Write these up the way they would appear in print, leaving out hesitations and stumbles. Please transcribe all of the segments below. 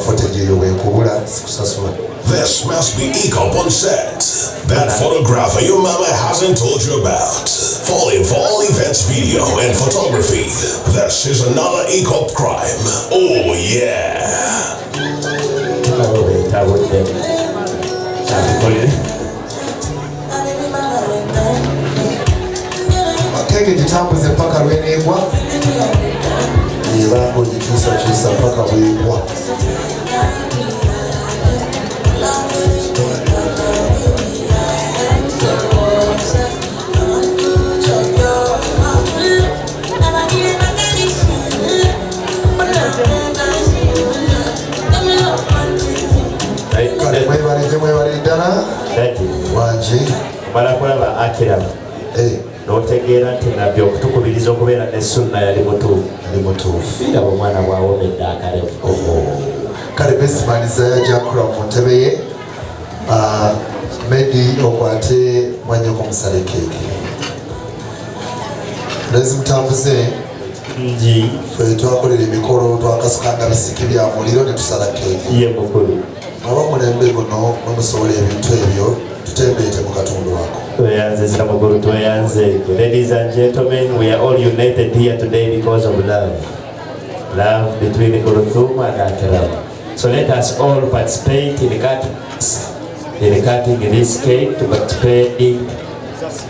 footage eyo wekubula sikusasula. This must be ECOP on set. That photographer your mama hasn't told you about. Falling for all events, video, and photography. This is another ECOP crime. Oh yeah. Kege jitambuze mpaka lwenegwa. Ilango jitusa mpaka bwegwa. Mwebale ddala wangi mala kulaba Acram n'otegeera nti nabbi okutukubiriza okubeera ne sunna yali mutuufu era omwana bw'awomedde akalevu. kale besimaniza yaja Acram mu ntebe ye. Medi okwate mwanyoko musale keeki lezi mutambuze ffe twakolera emikolo twakasukanga bisiki bya muliro ne tusala keeki ye mukulu abamulembe guno mwemusobola ebintu ebyo tutembeete mu katundu wako. Tweyanzizza mukulu tweyanzeeko. Ladies and gentlemen, we are all united here today because of love. Love between Kuluthum and Acram. So let us all participate in cutting this cake, to participate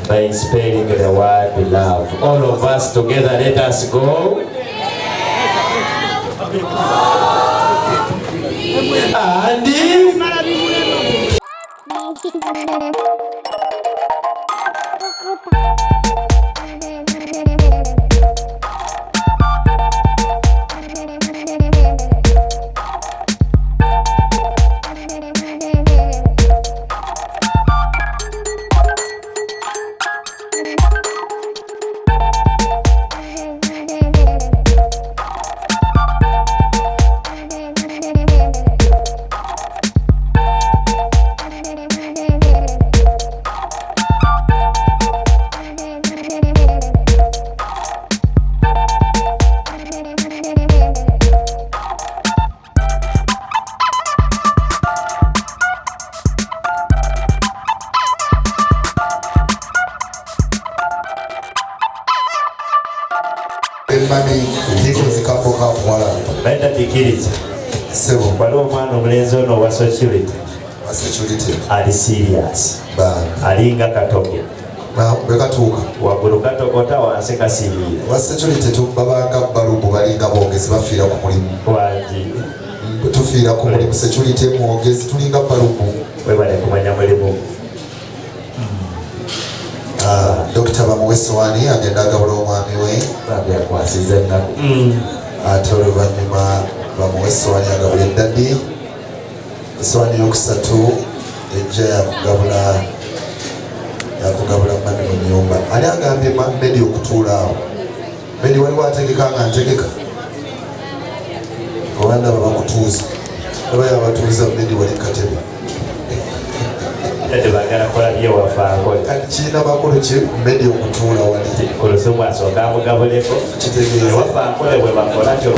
by spelling the word love. All of us together, let us go. Mami ndiko zikapoka mwala. Baita tikiriza. Sebo. Waliwo omwana omulenzi ono wa security. Ali serious. Alinga katoke. Bekatuuka. Waggulu katokota wansi kasiibira. Wa security tubabanga balubu balinga boogezi bafiira ku mulimu. Wangi. Tufiira ku mulimu security mwogezi tulinga balubu. Webale kumanya mulimu. Dr. Bamuwesowani agenda agabula omwami we babyakwasiza ennaku ate oluvannyuma Bamuwesowani agabula eddadi esowani yokusatu ejja yakugabula mami mu nnyumba ali agambye Medi okutuula awo. Medi waliwo ategeka nga ntegeka obanda babakutuuza aba yabatuuza Medi wali katebe bagala kola bye wafaako kiina bakulu ki Medi okutuula wali Kuluthum asooka amugabuleko kitegeeza wafaakole bwe bakola kyo